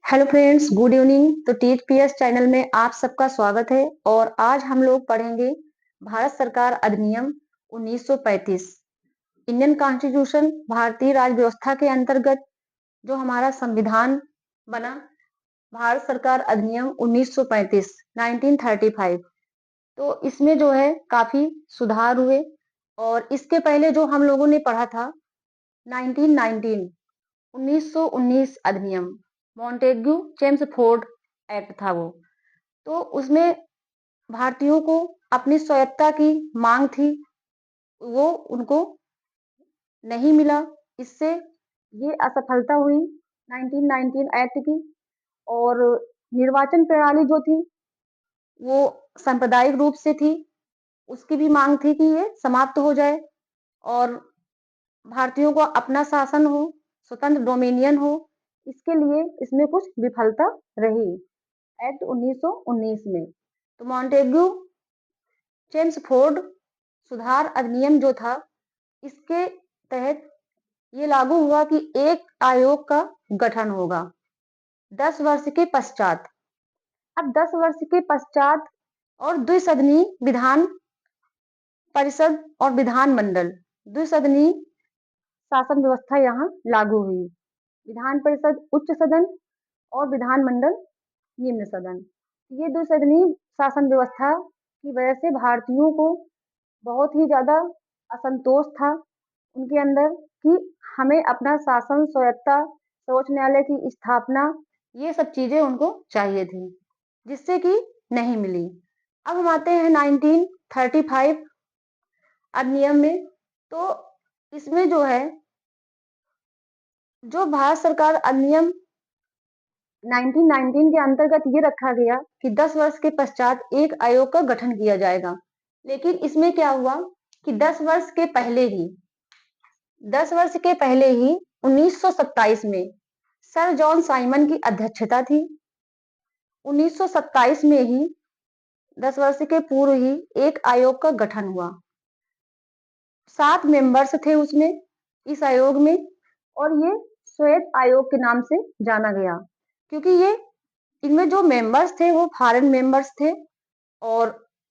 Hello friends, good evening. तो teach PS channel में आप सबका स्वागत है और आज हम लोग पढ़ेंगे भारत सरकार अधिनियम 1935। इंडियन कॉन्स्टिट्यूशन भारतीय राज्य व्यवस्था के अंतर्गत जो हमारा संविधान बना, भारत सरकार अधिनियम 1935 1935। तो इसमें जो है काफी सुधार हुए और इसके पहले जो हम लोगों ने पढ़ा था 1919 1919 अधिनियम, मॉन्टेग्यू चेम्सफोर्ड एक्ट था वो। तो उसमें भारतीयों को अपनी स्वायत्तता की मांग थी, वो उनको नहीं मिला। इससे ये असफलता हुई 1919 एक्ट की। और निर्वाचन प्रणाली जो थी वो सांप्रदायिक रूप से थी, उसकी भी मांग थी कि ये समाप्त हो जाए और भारतीयों को अपना शासन हो, स्वतंत्र डोमिनियन हो। इसके लिए इसमें कुछ विफलता रही एक्ट 1919 में। तो मॉन्टेग्यू चेम्सफोर्ड सुधार अधिनियम जो था, इसके तहत ये लागू हुआ कि एक आयोग का गठन होगा 10 वर्ष के पश्चात। अब 10 वर्ष के पश्चात और द्विसदनीय विधान परिषद और विधानमंडल, द्विसदनीय शासन व्यवस्था यहाँ लागू हुई। विधान परिषद उच्च सदन और विधानमंडल निम्न सदन। ये द्विसदनीय शासन व्यवस्था की वजह से भारतीयों को बहुत ही ज्यादा असंतोष था उनके अंदर कि हमें अपना शासन, स्वायत्तता, सर्वोच्च न्यायालय की स्थापना, ये सब चीजें उनको चाहिए थी, जिससे कि नहीं मिली। अब हम आते हैं 1935 अधिनियम में। तो इसमें जो है, जो भारत सरकार अधिनियम 1919 के अंतर्गत ये रखा गया कि 10 वर्ष के पश्चात एक आयोग का गठन किया जाएगा। लेकिन इसमें क्या हुआ कि 10 वर्ष के पहले ही 1927 में सर जॉन साइमन की अध्यक्षता थी। 1927 में ही 10 वर्ष के पूर्व ही एक आयोग का गठन हुआ। 7 मेंबर्स थे उसमें, इस आयोग में। और ये श्वेत आयोग के नाम से जाना गया क्योंकि ये इनमें जो मेंबर्स थे वो फॉरेन मेंबर्स थे और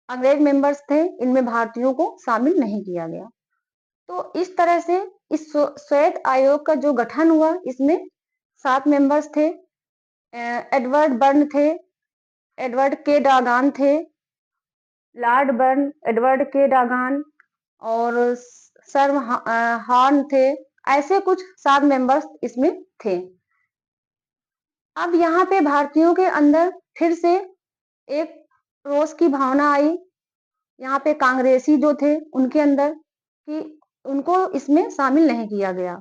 अंग्रेज मेंबर्स थे, इनमें भारतीयों को शामिल नहीं किया गया। तो इस तरह से इस श्वेत आयोग का जो गठन हुआ, इसमें 7 मेंबर्स थे। एडवर्ड बर्न थे, एडवर्ड के डागान थे, लॉर्ड बर्न, एडवर्ड के डागान और सर हॉर्न थे। ऐसे कुछ 7 मेंबर्स इसमें थे। अब यहाँ पे भारतीयों के अंदर फिर से एक रोष की भावना आई, यहाँ पे कांग्रेसी जो थे उनके अंदर, कि उनको इसमें शामिल नहीं किया गया।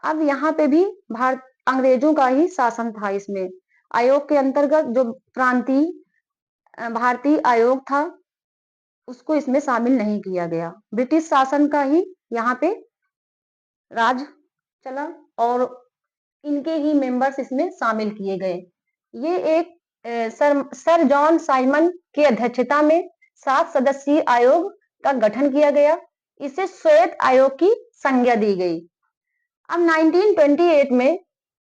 अब यहाँ पे भी अंग्रेजों का ही शासन था। इसमें आयोग के अंतर्गत जो प्रांतीय भारतीय आयोग था, उसको इसमें शामिल नहीं किया गया। ब्रिटिश शासन का ही यहाँ पे राज चला और इनके ही मेंबर्स इसमें शामिल किए गए। ये एक सर जॉन साइमन की अध्यक्षता में 7 सदस्यीय आयोग का गठन किया गया। इसे श्वेत आयोग की संज्ञा दी गई। अब 1928 में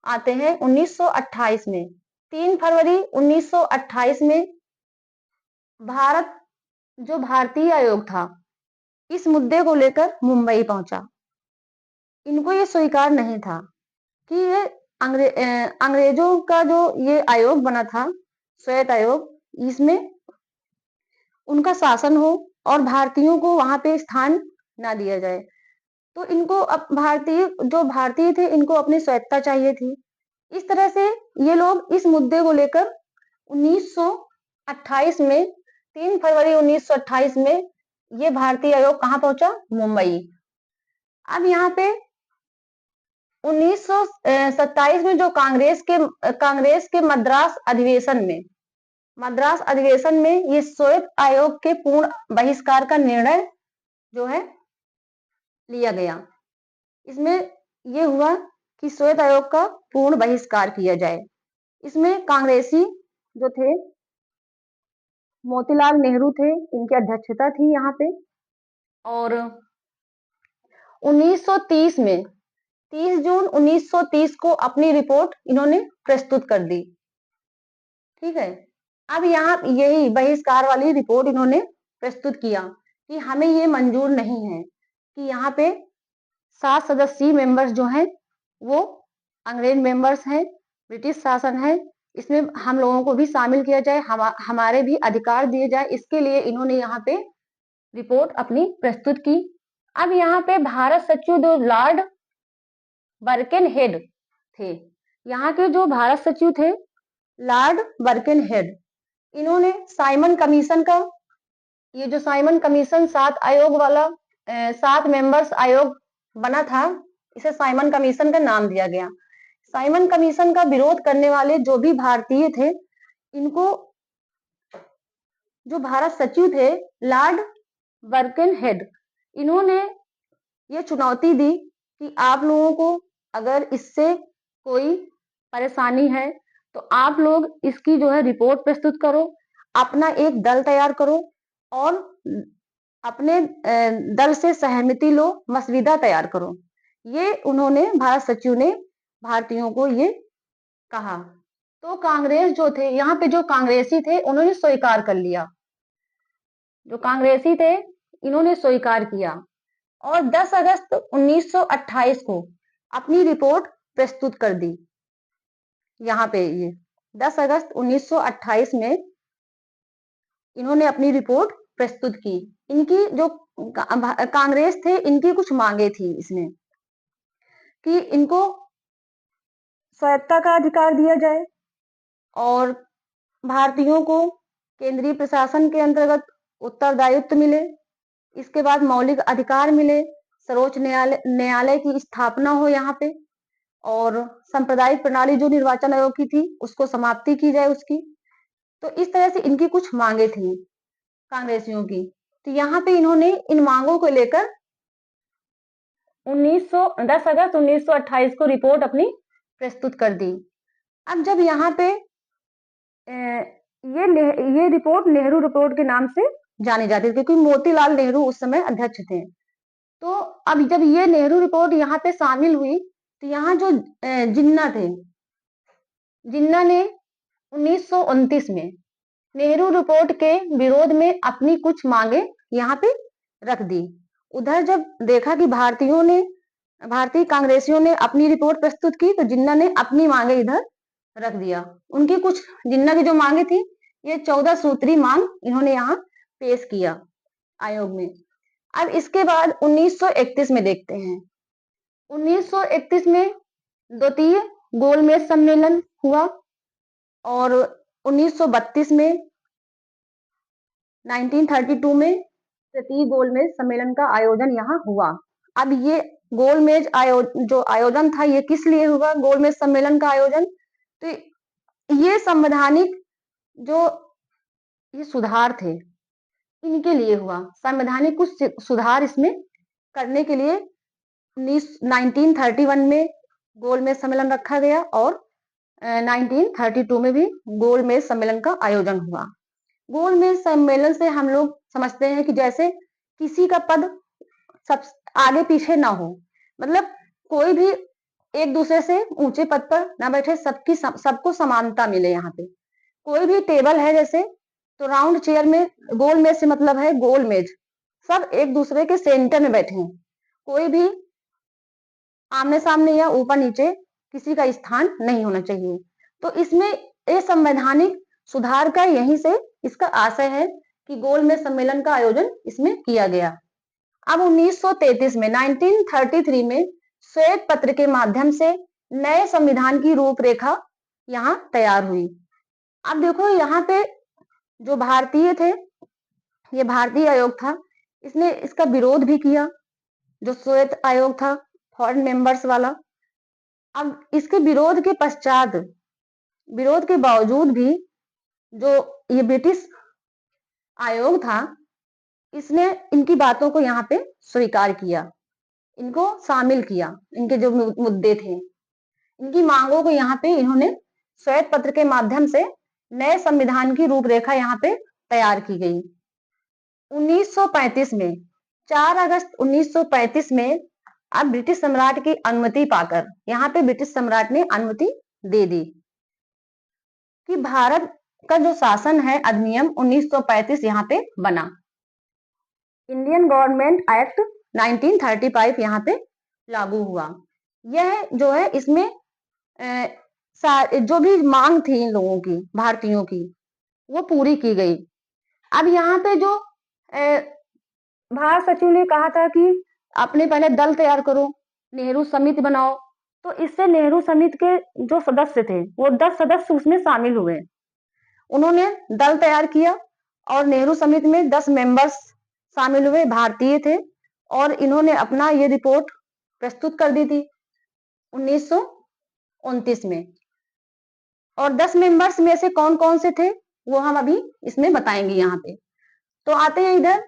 आते हैं 1928 में। 3 फरवरी 1928 में भारत जो भारतीय आयोग था, इस मुद्दे को लेकर मुंबई पहुंचा। इनको ये स्वीकार नहीं था कि ये अंग्रेजों का जो ये आयोग बना था, श्वेत आयोग, इसमें उनका शासन हो और भारतीयों को वहां पे स्थान ना दिया जाए। तो इनको अब भारतीय थे, इनको अपनी स्वायत्तता चाहिए थी। इस तरह से ये लोग इस मुद्दे को लेकर 1928 में, 3 फरवरी 1928 में ये भारतीय आयोग कहाँ पहुंचा? मुंबई। अब यहाँ पे 1927 में जो कांग्रेस के मद्रास अधिवेशन में ये श्वेत आयोग के पूर्ण बहिष्कार का निर्णय जो है लिया गया। इसमें यह हुआ कि श्वेत आयोग का पूर्ण बहिष्कार किया जाए। इसमें कांग्रेसी जो थे, मोतीलाल नेहरू थे, इनकी अध्यक्षता थी यहाँ पे। और 30 जून 1930 को अपनी रिपोर्ट इन्होंने प्रस्तुत कर दी। ठीक है। अब यहाँ यही बहिष्कार वाली रिपोर्ट इन्होंने प्रस्तुत किया कि हमें ये मंजूर नहीं है कि यहाँ पे 7 सदस्यीय मेंबर्स जो हैं वो अंग्रेज मेंबर्स हैं, ब्रिटिश शासन है, इसमें हम लोगों को भी शामिल किया जाए, हमारे भी अधिकार दिए जाए। इसके लिए इन्होंने यहाँ पे रिपोर्ट अपनी प्रस्तुत की। अब यहाँ पे भारत सचिव जो लॉर्ड बर्केनहेड थे, यहाँ के जो भारत सचिव थे लॉर्ड बर्केनहेड, इन्होंने साइमन कमीशन का, ये जो साइमन कमीशन 7 आयोग वाला 7 मेंबर्स आयोग बना था, इसे साइमन कमीशन का नाम दिया गया। साइमन कमीशन का विरोध करने वाले जो भी भारतीय थे, इनको जो भारत सचिव थे लॉर्ड बर्केनहेड, इन्होंने ये चुनौती दी कि आप लोगों को अगर इससे कोई परेशानी है तो आप लोग इसकी जो है रिपोर्ट प्रस्तुत करो, अपना एक दल तैयार करो और अपने दल से सहमति लो, मसविदा तैयार करो। ये उन्होंने भारत सचिव ने भारतीयों को ये कहा। तो कांग्रेस जो थे, यहाँ पे जो कांग्रेसी थे उन्होंने स्वीकार कर लिया, जो कांग्रेसी थे इन्होंने स्वीकार किया और 10 अगस्त 1928 को अपनी रिपोर्ट प्रस्तुत कर दी। यहाँ पे ये 10 अगस्त 1928 में इन्होंने अपनी रिपोर्ट प्रस्तुत की। इनकी जो कांग्रेस थे, इनकी कुछ मांगे थी इसमें कि इनको स्वायत्तता का अधिकार दिया जाए और भारतीयों को केंद्रीय प्रशासन के अंतर्गत उत्तरदायित्व मिले, इसके बाद मौलिक अधिकार मिले, सर्वोच्च न्यायालय की स्थापना हो यहाँ पे और सांप्रदायिक प्रणाली जो निर्वाचन आयोग की थी उसको समाप्ति की जाए उसकी। तो इस तरह से इनकी कुछ मांगे थी कांग्रेसियों की। तो यहाँ पे इन्होंने इन मांगों को लेकर 10 अगस्त 1928 को रिपोर्ट अपनी प्रस्तुत कर दी। अब जब यहाँ पे ये रिपोर्ट नेहरू रिपोर्ट के नाम से जानी जाती थी क्योंकि मोतीलाल नेहरू उस समय अध्यक्ष थे। तो अब जब ये नेहरू रिपोर्ट यहाँ पे शामिल हुई तो यहाँ जो जिन्ना थे, जिन्ना ने 1929 में नेहरू रिपोर्ट के विरोध में अपनी कुछ मांगे यहाँ पे रख दी। उधर जब देखा कि भारतीय कांग्रेसियों ने अपनी रिपोर्ट प्रस्तुत की तो जिन्ना ने अपनी मांगे इधर रख दिया। उनकी कुछ जिन्ना की जो मांगे थी, ये 14 सूत्री मांग इन्होंने यहाँ पेश किया आयोग में। अब इसके बाद 1931 में देखते हैं। 1931 में द्वितीय गोलमेज सम्मेलन हुआ और 1932 में 1932 में तृतीय गोलमेज सम्मेलन का आयोजन यहाँ हुआ। अब ये गोलमेज जो आयोजन था ये किस लिए हुआ, गोलमेज सम्मेलन का आयोजन? तो ये संवैधानिक जो ये सुधार थे इनके लिए हुआ। संवैधानिक कुछ सुधार इसमें करने के लिए 1931 में गोलमेज सम्मेलन रखा गया और 1932 में भी गोलमेज सम्मेलन का आयोजन हुआ। गोलमेज सम्मेलन से हम लोग समझते हैं कि जैसे किसी का पद सब आगे पीछे ना हो, मतलब कोई भी एक दूसरे से ऊंचे पद पर ना बैठे, सबको समानता मिले। यहाँ पे कोई भी टेबल है जैसे, तो राउंड चेयर में गोल मेज से मतलब है गोल मेज, सब एक दूसरे के सेंटर में बैठे हैं, कोई भी आमने सामने या ऊपर नीचे किसी का स्थान नहीं होना चाहिए। तो इसमें ये संवैधानिक सुधार का यहीं से इसका आशय है कि गोल मेज सम्मेलन का आयोजन इसमें किया गया। अब 1933 में 1933 में श्वेत पत्र के माध्यम से नए संविधान की रूपरेखा यहाँ तैयार हुई। अब देखो यहाँ पे जो भारतीय थे, ये भारतीय आयोग था, इसने इसका विरोध भी किया, जो श्वेत आयोग था फॉरेन मेंबर्स वाला। अब इसके विरोध के पश्चात, विरोध के बावजूद भी जो ये ब्रिटिश आयोग था, इसने इनकी बातों को यहाँ पे स्वीकार किया, इनको शामिल किया, इनके जो मुद्दे थे, इनकी मांगों को यहाँ पे इन्होंने श्वेत पत्र के माध्यम से नए संविधान की रूपरेखा यहाँ पे तैयार की गई। 1935 में 4 अगस्त 1935 में अब ब्रिटिश सम्राट की अनुमति पाकर, यहाँ पे ब्रिटिश सम्राट ने अनुमति दे दी कि भारत का जो शासन है, अधिनियम 1935 यहाँ पे बना। इंडियन गवर्नमेंट एक्ट 1935 यहाँ पे लागू हुआ। यह जो है इसमें जो भी मांग थी इन लोगों की, भारतीयों की, वो पूरी की गई। अब यहाँ पे जो भारत सचिव ने कहा था कि आपने पहले दल तैयार करो, नेहरू समिति बनाओ, तो इससे नेहरू समिति के जो सदस्य थे वो 10 सदस्य उसमें शामिल हुए। उन्होंने दल तैयार किया और नेहरू समिति में 10 मेंबर्स शामिल हुए, भारतीय थे, और इन्होंने अपना ये रिपोर्ट प्रस्तुत कर दी थी 1929 में। और 10 मेंबर्स में से कौन कौन से थे वो हम अभी इसमें बताएंगे यहाँ पे। तो आते हैं इधर,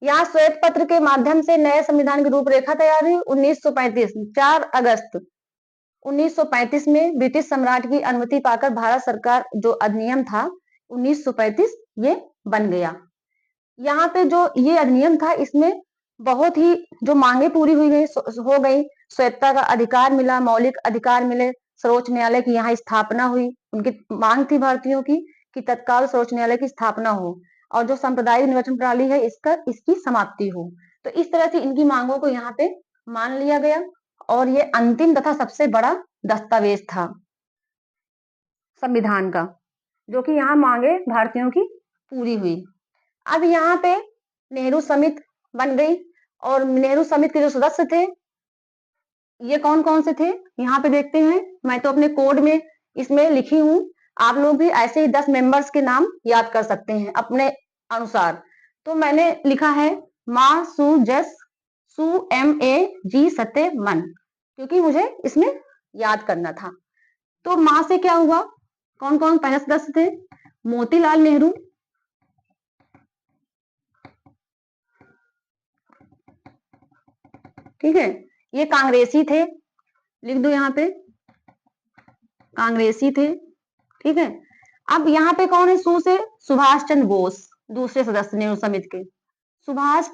यहाँ श्वेत पत्र के माध्यम से नए संविधान की रूपरेखा तैयार हुई 1935। 4 अगस्त 1935 में ब्रिटिश सम्राट की अनुमति पाकर भारत सरकार जो अधिनियम था 1935 ये बन गया। यहाँ पे जो ये अधिनियम था इसमें बहुत ही जो मांगे पूरी हो गई, स्वायत्तता का अधिकार मिला, मौलिक अधिकार मिले, सर्वोच्च न्यायालय की यहाँ स्थापना हुई। उनकी मांग थी भारतीयों की कि तत्काल सर्वोच्च न्यायालय की स्थापना हो और जो सांप्रदायिक निर्वाचन प्रणाली है इसकी समाप्ति हो। तो इस तरह से इनकी मांगों को यहाँ पे मान लिया गया और ये अंतिम तथा सबसे बड़ा दस्तावेज था संविधान का, जो कि यहाँ मांगे भारतीयों की पूरी हुई। अब यहाँ पे नेहरू समिति बन गई और नेहरू समिति के जो सदस्य थे ये कौन कौन से थे यहाँ पे देखते हैं। मैं तो अपने कोड में इसमें लिखी हूँ, आप लोग भी ऐसे ही 10 मेंबर्स के नाम याद कर सकते हैं अपने अनुसार। तो मैंने लिखा है मा सु जस सु एम ए जी सत्य मन, क्योंकि मुझे इसमें याद करना था। तो माँ से क्या हुआ, कौन कौन पहले सदस्य थे, मोतीलाल नेहरू, ठीक है, ये कांग्रेसी थे, लिख दो यहाँ पे कांग्रेसी थे, ठीक है। अब यहाँ पे कौन है, सु से सुभाष चंद्र बोस, दूसरे सदस्य नेहरू समिति के, सुभाष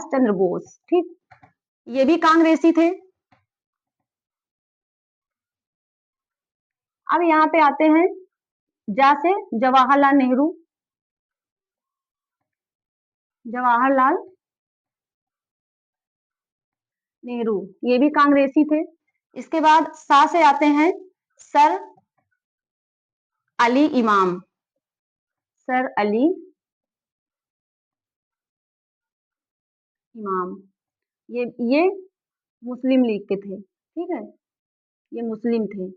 चंद्र बोस, ठीक, ये भी कांग्रेसी थे। अब यहाँ पे आते हैं जा से जवाहरलाल नेहरू, जवाहरलाल नेहरू, ये भी कांग्रेसी थे। इसके बाद सा से आते हैं सर अली इमाम, सर अली इमाम, ये मुस्लिम लीग के थे, ठीक है, ये मुस्लिम थे।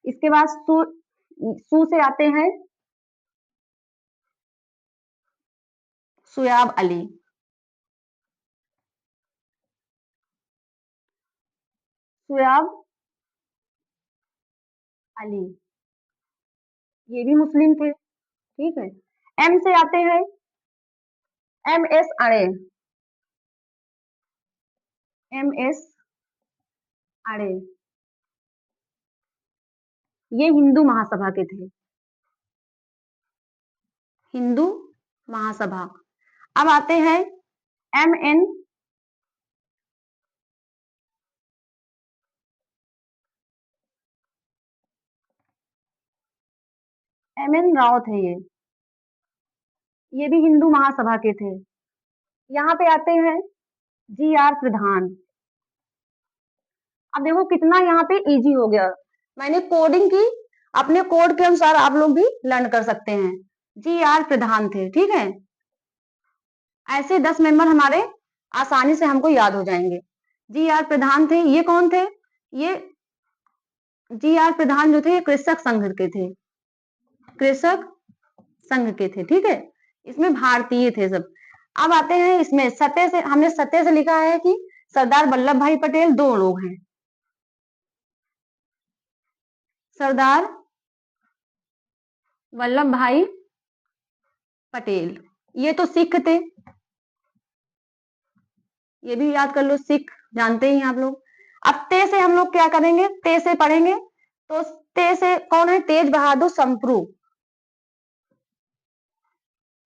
इसके बाद सू से आते हैं सुयाब अली, सुयाब अली, ये भी मुस्लिम थे, ठीक है। एम से आते हैं एम एस अड़े, एम एस अड़े, ये हिंदू महासभा के थे, हिंदू महासभा। अब आते हैं एम एन राव थे, ये भी हिंदू महासभा के थे। यहाँ पे आते हैं जी आर प्रधान। अब देखो कितना यहाँ पे इजी हो गया, मैंने कोडिंग की, अपने कोड के अनुसार आप लोग भी लर्न कर सकते हैं। जी आर प्रधान थे, ठीक है, ऐसे 10 मेंबर हमारे आसानी से हमको याद हो जाएंगे। जी आर प्रधान थे, ये कौन थे, ये जी आर प्रधान जो थे कृषक संघ के थे, कृषक संघ के थे, ठीक है, इसमें भारतीय थे सब। अब आते हैं इसमें सत्य से, हमने सत्य से लिखा है कि सरदार वल्लभ भाई पटेल दो लोग हैं, सरदार वल्लभ भाई पटेल, ये तो सिख थे, ये भी याद कर लो, सिख जानते ही आप लोग। अब ते से हम लोग क्या करेंगे, ते से पढ़ेंगे, तो ते से कौन है, तेज बहादुर संप्रू,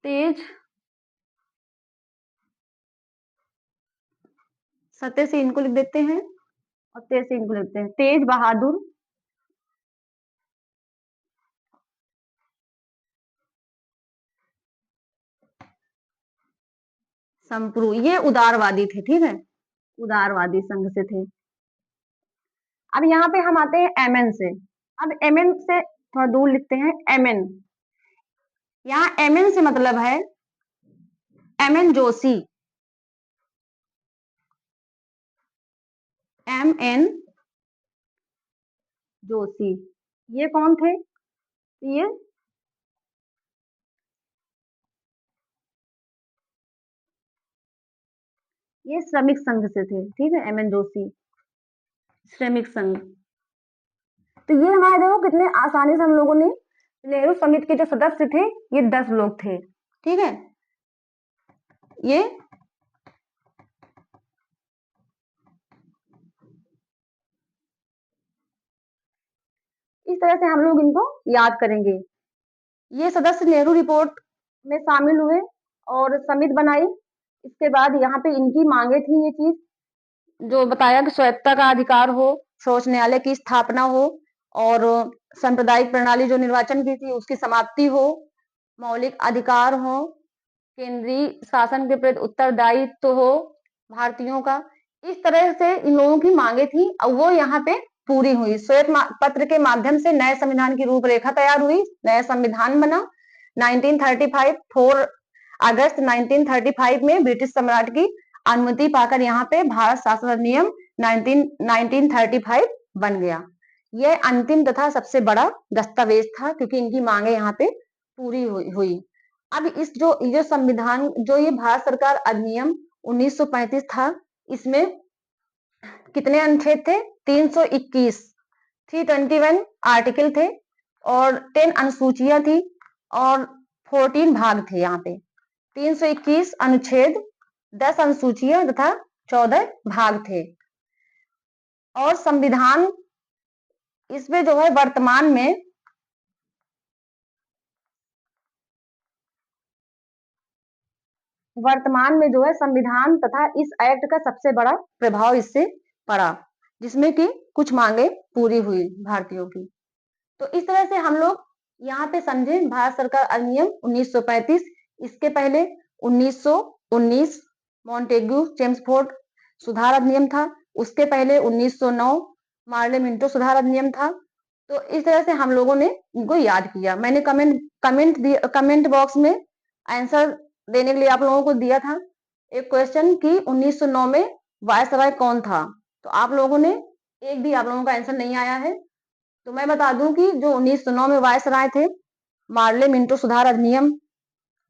तेज, सत्य से इनको लिख देते हैं और तेज से इनको लिखते हैं, तेज बहादुर संप्रू, ये उदारवादी थे, ठीक है, उदारवादी संघ से थे। अब यहाँ पे हम आते हैं एमएन से। अब एमएन से थोड़ा दूर लिखते हैं एमएन। यहाँ एमएन से मतलब है एमएन जोशी, एमएन जोशी। ये कौन थे? ये श्रमिक संघ से थे, ठीक है, एमएन जोशी श्रमिक संघ। तो ये हमारे देखो कितने आसानी से हम लोगों ने नेहरू समिति के जो सदस्य थे ये 10 लोग थे, ठीक है। ये इस तरह से हम लोग इनको याद करेंगे। ये सदस्य नेहरू रिपोर्ट में शामिल हुए और समिति बनाई। इसके बाद यहाँ पे इनकी मांगे थी, ये चीज जो बताया कि स्वायत्तता का अधिकार हो, सर्वोच्च न्यायालय की स्थापना हो और सांप्रदायिक प्रणाली जो निर्वाचन की थी उसकी समाप्ति हो, मौलिक अधिकार हो, केंद्रीय शासन के प्रति उत्तरदायित्व हो भारतीयों का। इस तरह से इन लोगों की मांगे थी और वो यहाँ पे पूरी हुई। श्वेत पत्र के माध्यम से नए संविधान की रूपरेखा तैयार हुई, नया संविधान बना 1935। 4 अगस्त 1935 में ब्रिटिश सम्राट की अनुमति पाकर यहाँ पे भारत शासन अधिनियम 1935 बन गया। यह अंतिम तथा सबसे बड़ा दस्तावेज था क्योंकि इनकी मांगे यहाँ पे पूरी हुई। अब इस जो संविधान जो ये भारत सरकार अधिनियम 1935 था, इसमें कितने अनुच्छेद थे? 321, 321 आर्टिकल थे और 10 अनुसूचियां थी और 14 भाग थे। यहाँ पे 321 अनुच्छेद, 10 अनुसूचियां तथा 14 भाग थे। और संविधान इसमें जो है वर्तमान में जो है संविधान तथा इस एक्ट का सबसे बड़ा प्रभाव इससे पड़ा, जिसमें कि कुछ मांगे पूरी हुई भारतीयों की। तो इस तरह से हम लोग यहाँ पे समझे भारत सरकार अधिनियम 1935। इसके पहले 1919 मॉन्टेग्यू चेम्सफोर्ड सुधार अधिनियम था। उसके पहले 1909 मार्ले मिंटो सुधार अधिनियम था। तो इस तरह से हम लोगों ने इनको याद किया। मैंने कमेंट बॉक्स में आंसर देने के लिए आप लोगों को दिया था एक क्वेश्चन कि 1909 में वायसराय कौन था। तो आप लोगों ने एक भी आप लोगों का आंसर नहीं आया है। तो मैं बता दूं कि जो 1909 में वायसराय थे, मार्ले मिंटो सुधार अधिनियम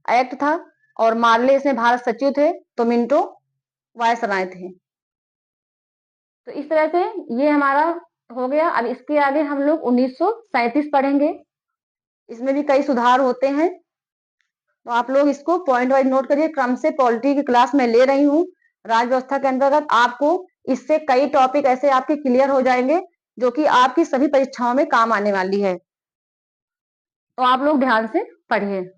एक्ट था और मार्ले इसमें भारत सचिव थे, तो मिंटो वायसराय थे। तो इस तरह से ये हमारा हो गया। अब इसके आगे हम लोग 1937 पढ़ेंगे। इसमें भी कई सुधार होते हैं, तो आप लोग इसको पॉइंट वाइज नोट करिए। क्रम से पॉलिटी की क्लास मैं ले रही हूँ। राज्य व्यवस्था के अंतर्गत आपको इससे कई टॉपिक ऐसे आपके क्लियर हो जाएंगे जो कि आपकी सभी परीक्षाओं में काम आने वाली है। तो आप लोग ध्यान से पढ़िए।